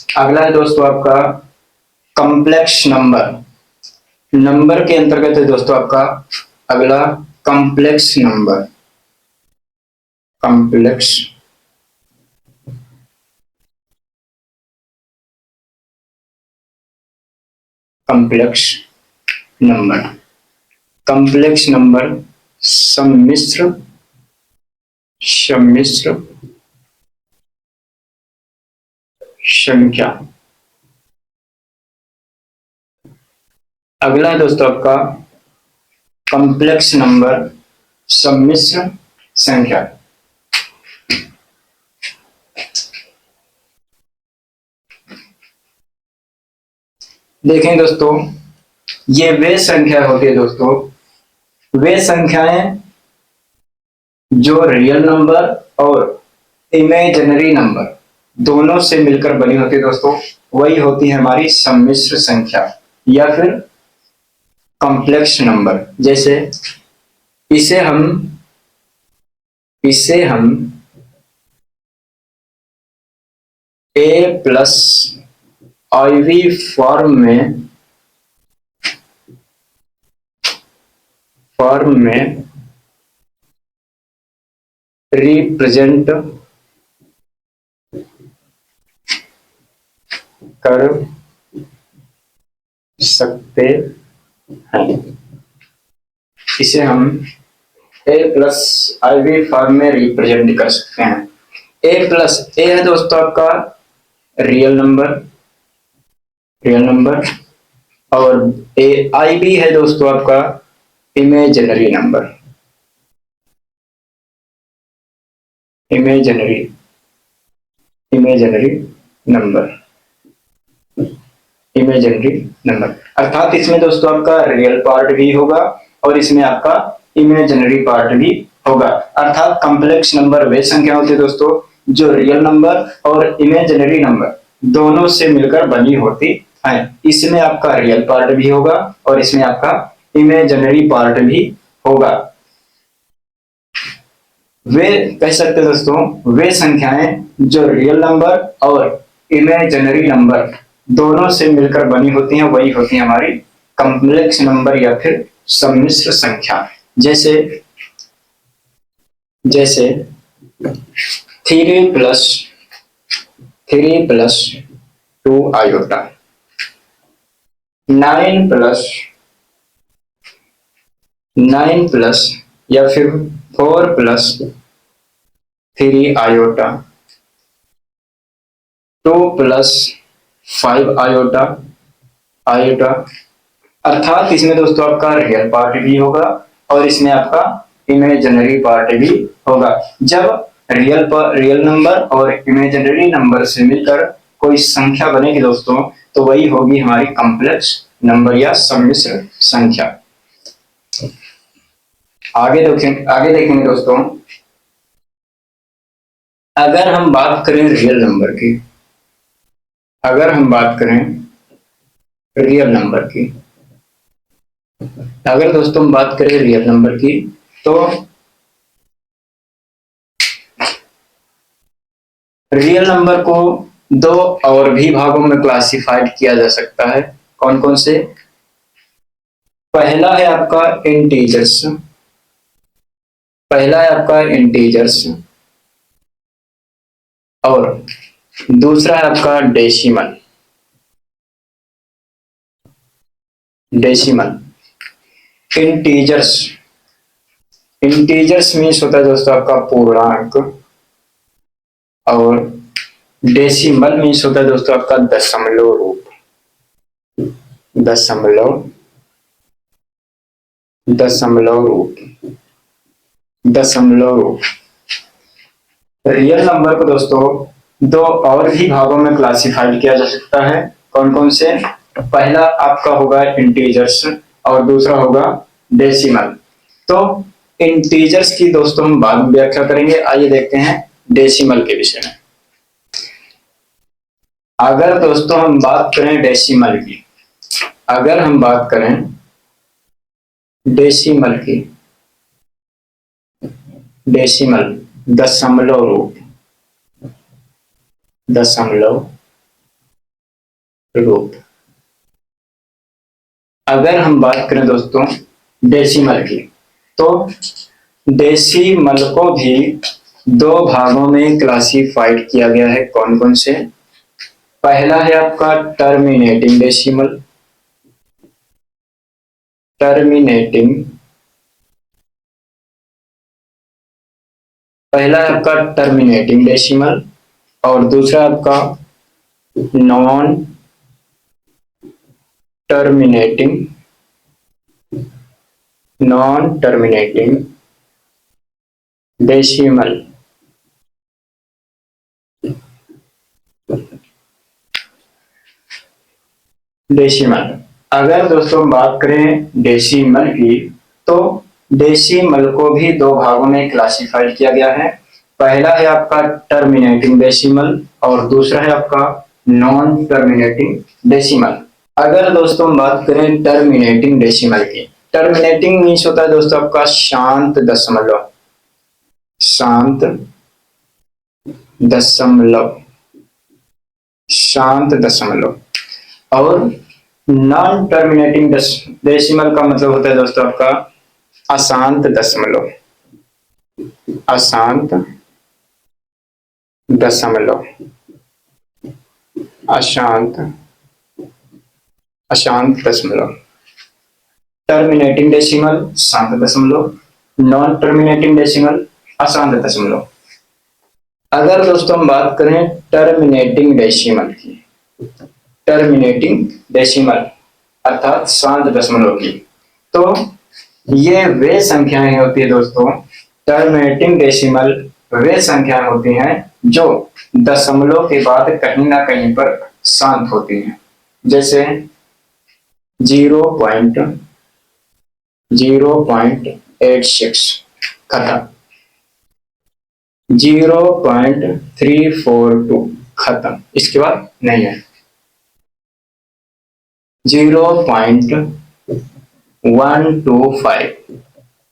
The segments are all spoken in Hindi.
अगला है दोस्तों आपका कॉम्प्लेक्स नंबर। नंबर के अंतर्गत है दोस्तों आपका अगला complex number. Complex complex number. Complex number सम्मिश्र सम्मिश्र संख्या। अगला है दोस्तों आपका कॉम्प्लेक्स नंबर सम्मिश्र संख्या। देखें दोस्तों, ये वे संख्या होती है दोस्तों, वे संख्याएं जो रियल नंबर और इमेजिनरी नंबर दोनों से मिलकर बनी होती है दोस्तों, वही होती है हमारी सम्मिश्र संख्या या फिर कॉम्प्लेक्स नंबर। जैसे इसे हम इसे हम ए प्लस आईवी फॉर्म में रिप्रेजेंट कर सकते हैं। इसे हम ए प्लस आईवी फॉर्म में रिप्रेजेंट कर सकते हैं। ए है दोस्तों आपका रियल नंबर और ए आई बी है दोस्तों आपका imaginary number. Imaginary imaginary number imaginary number अर्थात इसमें दोस्तों आपका रियल पार्ट भी होगा और इसमें आपका इमेजिनरी पार्ट भी होगा। अर्थात कॉम्प्लेक्स नंबर वे संख्या होती है दोस्तों जो रियल नंबर और इमेजिनरी नंबर दोनों से मिलकर बनी होती है। इसमें आपका रियल पार्ट भी होगा और इसमें आपका इमेजिनरी पार्ट भी होगा। वे कह सकते हैं दोस्तों वे संख्याएं जो रियल नंबर और इमेजिनरी नंबर दोनों से मिलकर बनी होती हैं, वही होती है हमारी कॉम्प्लेक्स नंबर या फिर सम्मिश्र संख्या। जैसे जैसे थ्री प्लस 2 आयोटा, 9 प्लस या फिर 4 प्लस 3 आयोटा, 2 प्लस 5 आयोटा। अर्थात इसमें दोस्तों आपका रियल पार्ट भी होगा और इसमें आपका इमेजिनरी पार्ट भी होगा। जब रियल नंबर और इमेजिनरी नंबर से मिलकर कोई संख्या बनेगी दोस्तों, तो वही होगी हमारी कॉम्प्लेक्स नंबर या सम्मिश्र संख्या। आगे देखेंगे दोस्तों, अगर हम बात करें रियल नंबर की, अगर हम बात करें रियल नंबर की, अगर दोस्तों हम बात करें रियल नंबर की, तो रियल नंबर को दो और भी भागों में क्लासिफाइड किया जा सकता है। कौन कौन से? पहला है आपका इंटीजर्स, और दूसरा है आपका डेसिमल। इंटीजर्स मीन्स होता है दोस्तों आपका पूर्णांक, और डेसिमल मीन्स होता है दोस्तों आपका दशमलव रूप। दशमलव रूप। रियल नंबर को दोस्तों दो और भी भागों में क्लासिफाइड किया जा सकता है। कौन कौन से? पहला आपका होगा इंटीजर्स और दूसरा होगा डेसिमल। तो इंटीजर्स की दोस्तों हम बाद में व्याख्या करेंगे। आइए देखते हैं डेसिमल के विषय में। अगर दोस्तों हम बात करें डेसिमल की, डेसिमल दशमलव रूप। अगर हम बात करें दोस्तों डेसिमल की, तो डेसिमल को भी दो भागों में क्लासिफाइड किया गया है। कौन कौन से? पहला है आपका टर्मिनेटिंग डेसिमल, टर्मिनेटिंग, पहला है आपका टर्मिनेटिंग डेसिमल, और दूसरा आपका non terminating, non terminating decimal. Decimal, अगर दोस्तों हम बात करें डेसिमल की, तो डेसिमल को भी दो भागों में क्लासिफाइड किया गया है। पहला है आपका टर्मिनेटिंग डेसिमल और दूसरा है आपका नॉन टर्मिनेटिंग डेसिमल। अगर दोस्तों हम बात करें टर्मिनेटिंग डेसिमल की, टर्मिनेटिंग मीन्स होता है दोस्तों आपका शांत दशमलव, शांत दशमलव, शांत दशमलव। और नॉन टर्मिनेटिंग डेसिमल का मतलब होता है दोस्तों आपका अशांत दशमलव, अशांत दशमलव, अशांत, अशांत दशमलव। टर्मिनेटिंग डेसिमल शांत दशमलव, नॉन टर्मिनेटिंग डेसिमल अशांत दशमलव। अगर दोस्तों हम बात करें टर्मिनेटिंग डेसिमल की, टर्मिनेटिंग डेसिमल अर्थात शांत दशमलव की, तो ये वे संख्याएं होती है दोस्तों, टर्मिनेटिंग डेसिमल वे संख्याएं होती हैं जो दशमलव के बाद कहीं ना कहीं पर शांत होती हैं। जैसे 0.0.86 खत्म, 0.342 खत्म, इसके बाद नहीं है। 0.125,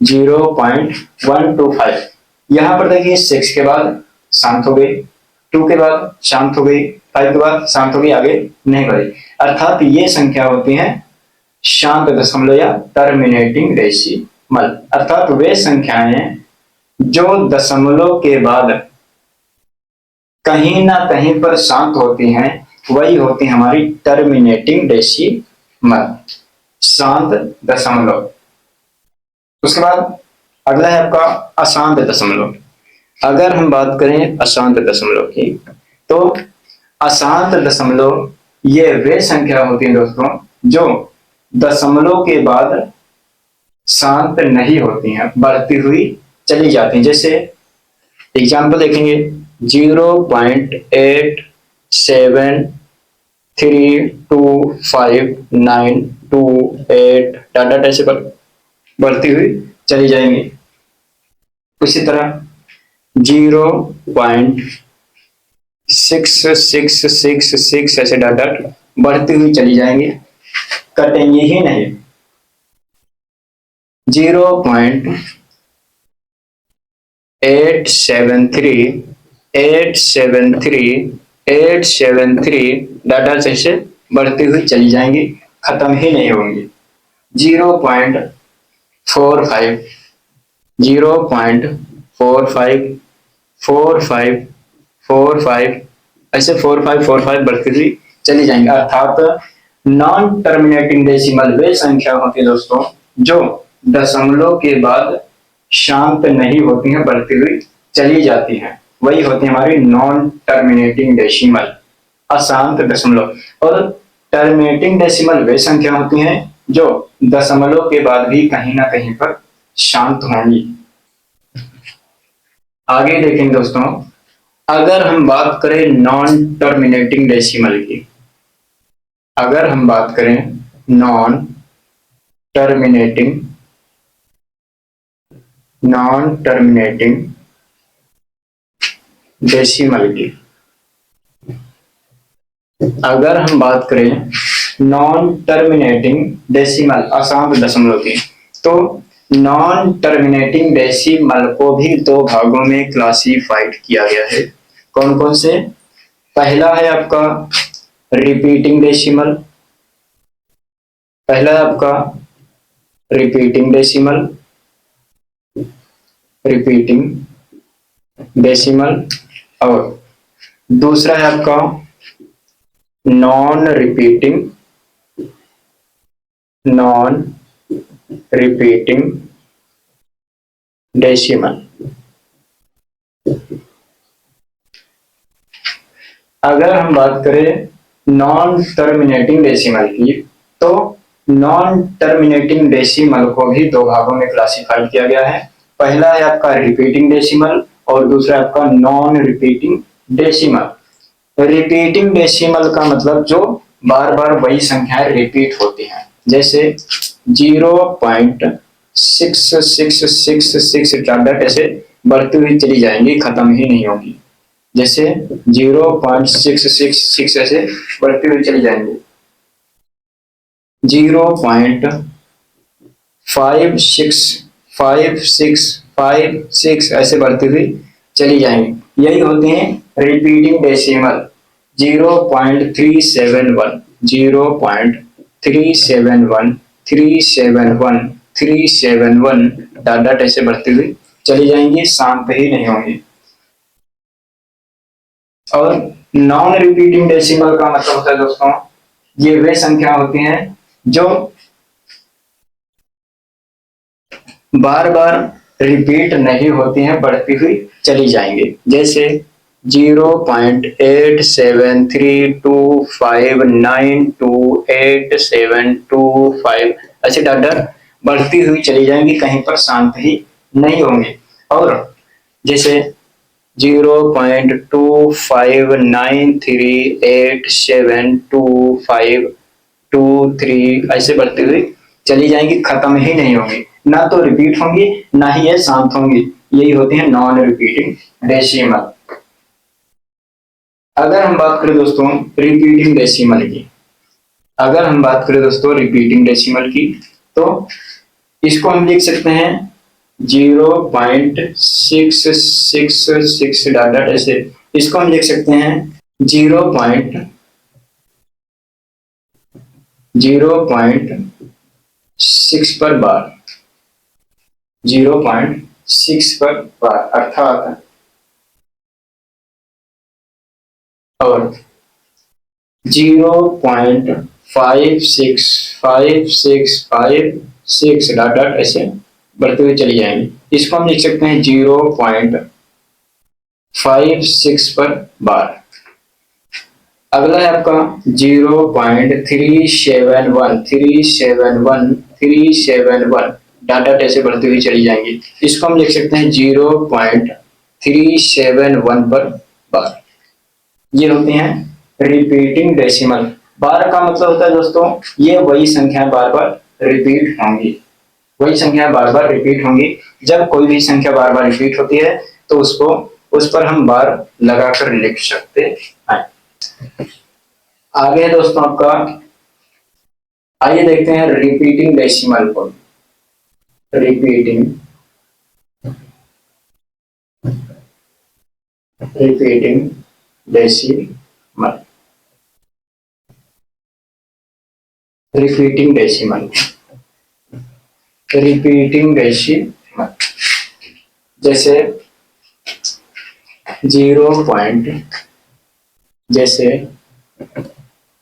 0.125, यहां पर देखिए 6 के बाद शांत हो गई, 2 के बाद शांत हो गई, 5 के बाद शांत हो गई, आगे नहीं बढ़ी। अर्थात ये संख्या होती है शांत दशमलव या टर्मिनेटिंग डेसिमल। अर्थात वे संख्याएं जो दशमलव के बाद कहीं ना कहीं पर शांत होती हैं, वही होती है हमारी टर्मिनेटिंग डेसिमल, शांत दशमलव। उसके बाद अगला है आपका अशांत दशमलव। अगर हम बात करें अशांत दशमलव की, तो अशांत दशमलव ये वे संख्या होती है दोस्तों जो दशमलव के बाद शांत नहीं होती हैं, बढ़ती हुई चली जाती हैं। जैसे एग्जाम्पल देखेंगे 0.87325928 डाटा ऐसे बढ़ती हुई चली जाएंगी। उसी तरह 0.6666 ऐसे डाटा बढ़ती हुई चली जाएंगी, कटेंगे ही नहीं। 0.873873 डाटा जैसे बढ़ती हुई चली जाएंगी, खत्म ही नहीं होंगी। 0.45, 0.454545 ऐसे 4545 बढ़ती हुई चली जाएंगी। अर्थात नॉन टर्मिनेटिंग डेसिमल वे संख्या होती है दोस्तों जो दशमलव के बाद शांत नहीं होती हैं, बढ़ती हुई चली जाती हैं, वही होती है हमारी नॉन टर्मिनेटिंग डेसिमल, अशांत दशमलव। और टर्मिनेटिंग डेसिमल वे संख्या होती हैं जो दशमलव के बाद भी कहीं ना कहीं पर शांत होंगी। आगे देखेंगे दोस्तों, अगर हम बात करें नॉन टर्मिनेटिंग डेसिमल की, अगर हम बात करें non terminating, non terminating decimal की, अगर हम बात करें नॉन टर्मिनेटिंग डेसिमल अशांत दशमलव की, तो नॉन टर्मिनेटिंग डेसिमल को भी दो भागों में क्लासिफाइड किया गया है। कौन कौन से? पहला है आपका रिपीटिंग डेसिमल, पहला है आपका रिपीटिंग डेसिमल, रिपीटिंग डेसिमल, और दूसरा है आपका non repeating, non repeating decimal. अगर हम बात करें नॉन टर्मिनेटिंग डेसिमल की, तो नॉन टर्मिनेटिंग डेसिमल को भी दो भागों में क्लासिफाई किया गया है। पहला है आपका रिपीटिंग डेसिमल और दूसरा आपका non repeating decimal. Repeating decimal का मतलब जो बार बार वही संख्याएं रिपीट होती हैं, जैसे 0.6666 डॉट ऐसे बढ़ती हुई चली जाएंगी, खत्म ही नहीं होगी। जैसे 0.666 ऐसे बढ़ती हुई चली जाएंगी, 0.565656 ऐसे बढ़ती हुई चली जाएंगी। यही होते हैं रिपीटिंग डेसिमल। 0.371, 0.371, 371, 371 डॉट डॉट ऐसे बढ़ती हुई चली जाएंगी, शांत ही नहीं होंगी। और नॉन रिपीटिंग डेसिमल का मतलब होता है दोस्तों, ये वे संख्या होती हैं जो बार बार रिपीट नहीं होती हैं, बढ़ती हुई चली जाएंगी। जैसे 0.8732592875 ऐसे डॉट डॉट बढ़ती हुई चली जाएंगी, कहीं पर शांत ही नहीं होंगे। और जैसे 0.2593872523 ऐसे बढ़ती हुई चली जाएंगी, खत्म ही नहीं होंगी, ना तो रिपीट होंगी ना ही ये शांत होंगी। यही होती है नॉन रिपीटिंग डेसिमल। अगर हम बात करें दोस्तों रिपीटिंग डेसिमल की, अगर हम बात करें दोस्तों रिपीटिंग डेसिमल की, तो इसको हम लिख सकते हैं 0.666 डॉट डॉट ऐसे। इसको हम लिख सकते हैं 0.6 पर बार, 0.6 पर बार अर्थात, और 0.56565 डॉट डॉट ऐसे बढ़ते हुए चली जाएंगी। इसको हम लिख सकते हैं 0.56 पर बार। अगला है आपका 0.371 डॉट डॉट ऐसे बढ़ती हुई चली जाएंगी। इसको हम लिख सकते हैं 0.371 पर बार। ये होते हैं रिपीटिंग डेसिमल। बार का मतलब होता है दोस्तों, ये वही संख्या बार बार रिपीट होंगी, वही संख्या बार बार रिपीट होंगी। जब कोई भी संख्या बार बार रिपीट होती है तो उसको उस पर हम बार लगाकर लिख सकते हैं। आगे है दोस्तों आपका, आइए देखते हैं रिपीटिंग डेसिमल को। Repeating repeating decimal, repeating decimal, repeating decimal. जैसे 0. जैसे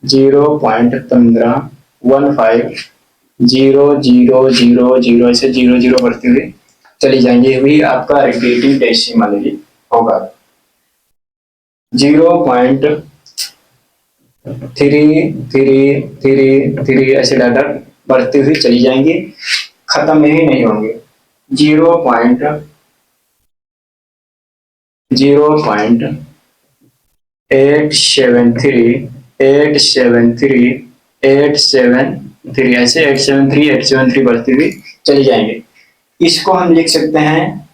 0.15 0.0000 ऐसे 00 बढ़ती हुई चली जाएंगी, भी आपका रिपीटिंग डेसिमल ही होगा। 0.3333 ऐसे डाटा बढ़ती हुई चली जाएंगी, खत्म ही नहीं होंगे। 0.873 ऐसे 873 बढ़ती हुई चली जाएंगे। इसको हम लिख सकते हैं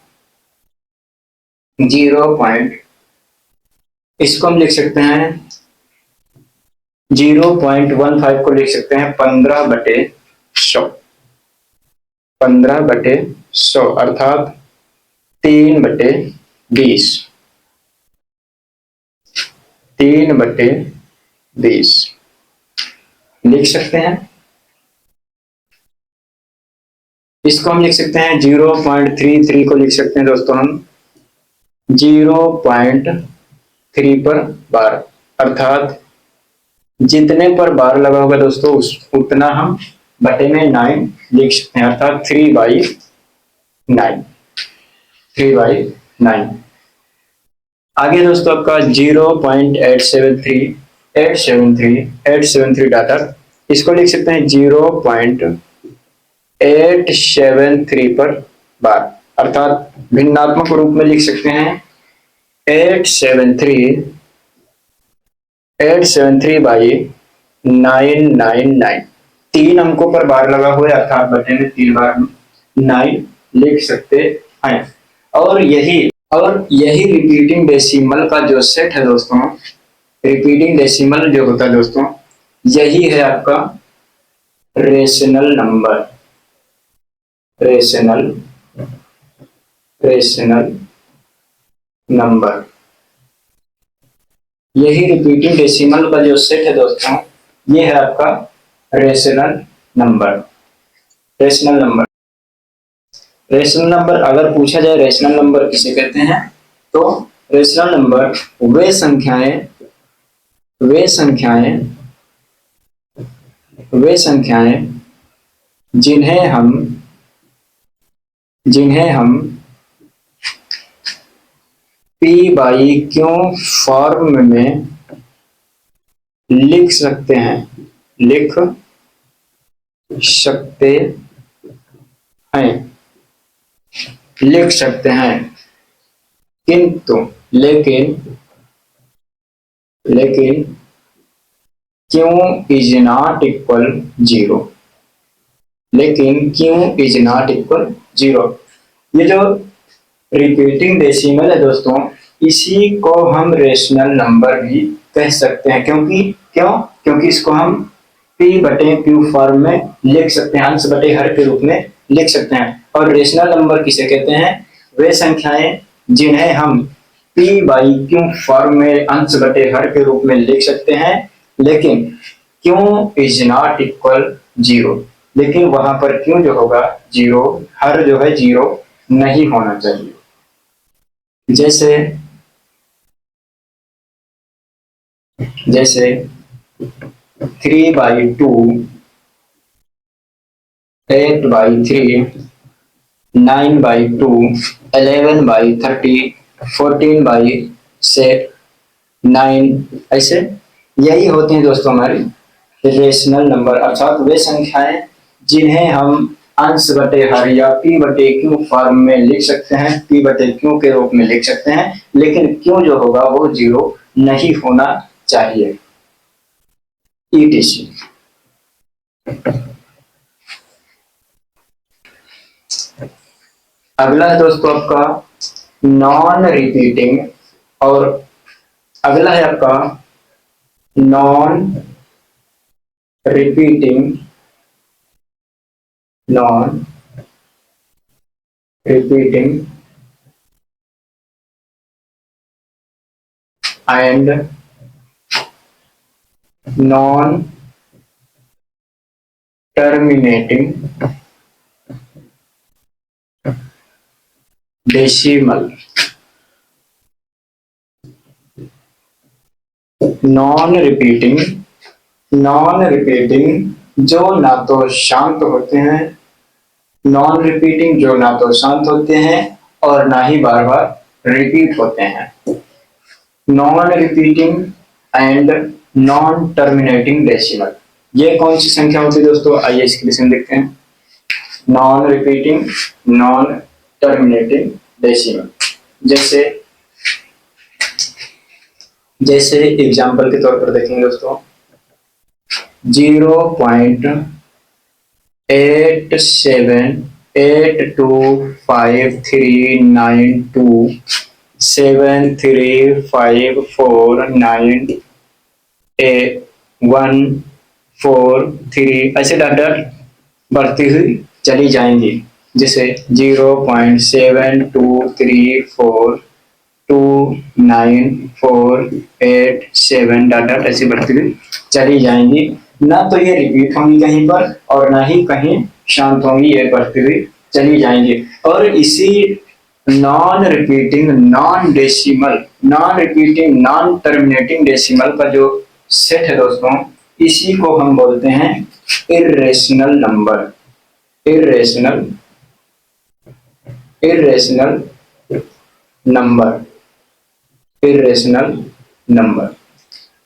0. इसको हम लिख सकते हैं 0.15 को लिख सकते हैं 15/100, 15/100 अर्थात 3/20, 3/20 20 लिख सकते हैं। इसको हम लिख सकते हैं 0.33 को लिख सकते हैं दोस्तों हम 0.3 पर बार, अर्थात जितने पर बार लगा होगा दोस्तों उतना हम बटे में 9 लिख सकते हैं, अर्थात 3/9, 3/9। आगे दोस्तों आपका 0.873, 873 डाटा, इसको लिख सकते हैं 0.873 पर बार, अर्थात भिन्नात्मक रूप में लिख सकते हैं 873/999। 3 अंकों पर बार लगा हुआ है, अर्थात बटे में 3 बार 9 लिख सकते हैं। और यही रिपीटिंग डेसिमल का जो सेट है दोस्तों, रिपीटिंग डेसिमल जो होता है दोस्तों, यही है आपका रेशनल नंबर, रेशनल नंबर। यही रिपीटिंग डेसिमल का जो सेट है दोस्तों, ये है आपका rational number. Rational number, rational number अगर पूछा जाए रेशनल नंबर किसे कहते हैं, तो रेशनल नंबर वे संख्याएं जिन्हें हम p/q फॉर्म में लिख सकते हैं, किंतु लेकिन q इज नॉट इक्वल 0, लेकिन q इज नॉट इक्वल 0। ये जो रिपीटिंग डेसिमल है दोस्तों, इसी को हम रेशनल नंबर भी कह सकते हैं, क्योंकि इसको हम p/q फॉर्म में लिख सकते हैं, अंश बटे हर के रूप में लिख सकते हैं। और रेशनल नंबर किसे कहते हैं, वे संख्याएं जिन्हें हम p/q फॉर्म में अंश बटे हर के रूप में लिख सकते हैं, लेकिन q इज नॉट इक्वल 0, लेकिन वहां पर q जो होगा 0, हर जो है 0 नहीं होना चाहिए। जैसे 3/2, 8/3, 9/2, 11/30, 14/9, ऐसे यही होते हैं दोस्तों हमारे रेशनल नंबर, अर्थात वे संख्याएं जिन्हें हम अंश बटे हर या p/q फॉर्म में लिख सकते हैं, p/q के रूप में लिख सकते हैं, लेकिन q जो होगा वो 0 नहीं होना चाहिए। etc। अगला है दोस्तों आपका नॉन रिपीटिंग, और अगला है आपका non repeating and non terminating decimal. Non repeating जो ना तो शांत होते हैं, और ना ही बार बार रिपीट होते हैं। Non repeating and non terminating decimal, ये कौन सी संख्या होती है दोस्तों, आइए इसकी डिफिनेशन देखते हैं। Non repeating, non terminating decimal, जैसे एग्जाम्पल के तौर पर देखेंगे दोस्तों, 0.8753927349814 ऐसे डाटा बढ़ती हुई चली जाएंगी, जैसे 0.723429 4 8 7 डाटा ऐसे बढ़ती हुई चली जाएंगी। ना तो ये रिपीट होंगी कहीं पर और ना ही कहीं शांत होंगी, ये बढ़ती हुई चली जाएंगी। और इसी non repeating non terminating decimal का जो सेट है दोस्तों, इसी को हम बोलते हैं irrational number. Irrational irrational number irrational number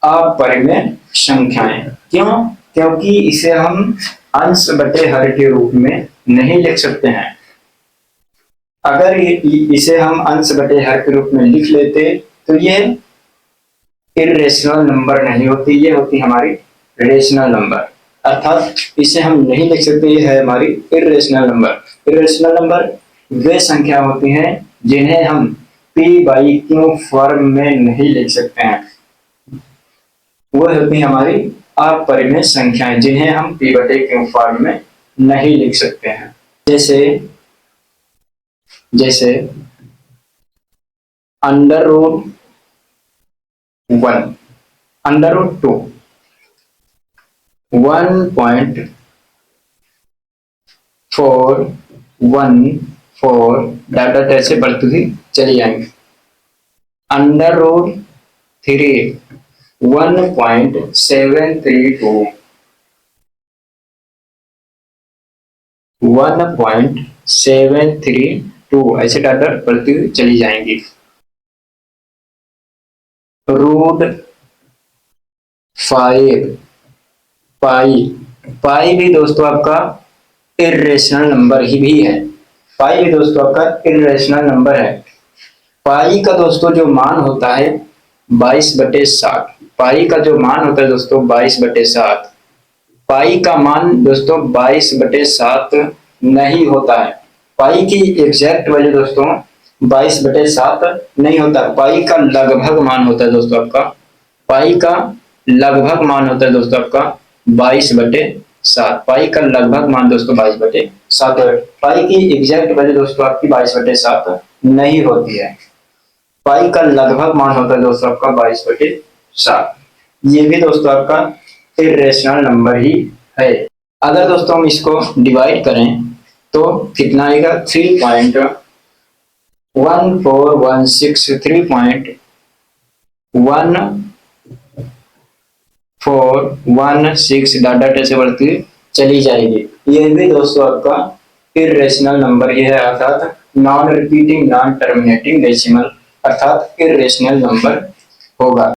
अपरिमेय संख्याएं। क्यों? क्योंकि इसे हम अंश बटे हर के रूप में नहीं लिख सकते हैं। अगर इसे हम अंश बटे हर के रूप में लिख लेते तो ये इर्रेशनल नंबर नहीं होती, ये होती हमारी रेशनल नंबर। अर्थात इसे हम नहीं लिख सकते, ये है हमारी इर्रेशनल नंबर। इर्रेशनल नंबर वे संख्या होती हैं जिन्हें हम पी बाई क्यू फॉर्म में नहीं लिख सकते हैं। वो होती है हमारी अपरिमेय संख्याएं जिन्हें हम पी बटे क्यू फॉर्म में नहीं लिख सकते हैं। जैसे जैसे under root 1, under root 2, 1.414 data कैसे बढ़ती हुई चली जाएंगे। अंडर रूट 3 1.732, 1.732 ऐसे डाटा बढ़ती हुई चली जाएंगी। रूट 5 पाई भी दोस्तों आपका इर्रेशनल नंबर ही भी है। पाई भी दोस्तों आपका इर्रेशनल नंबर है। पाई का दोस्तों जो मान होता है 22/7, पाई का जो मान होता है दोस्तों 22/7, पाई का मान दोस्तों 22/7 नहीं होता है। पाई की एग्जैक्ट वैल्यू दोस्तों 22/7 नहीं होता। पाई का लगभग मान होता है दोस्तों आपका, पाई का लगभग मान होता है दोस्तों आपका 22/7। पाई का लगभग मान दोस्तों 22/7 है। पाई की एग्जैक्ट वैल्यू दोस्तों आपकी 22/7 नहीं होती है। पाई का लगभग मान होता है दोस्तों आपका 22/7। ये भी दोस्तों आपका इर्रेशनल नंबर ही है। अगर दोस्तों हम इसको डिवाइड करें तो कितना आएगा, 3.1416 3.1416 डाटा कैसे बढ़ती चली जाएगी। ये भी दोस्तों आपका इर्रेशनल नंबर ही है, अर्थात non repeating non terminating decimal, अर्थात इर्रेशनल नंबर होगा।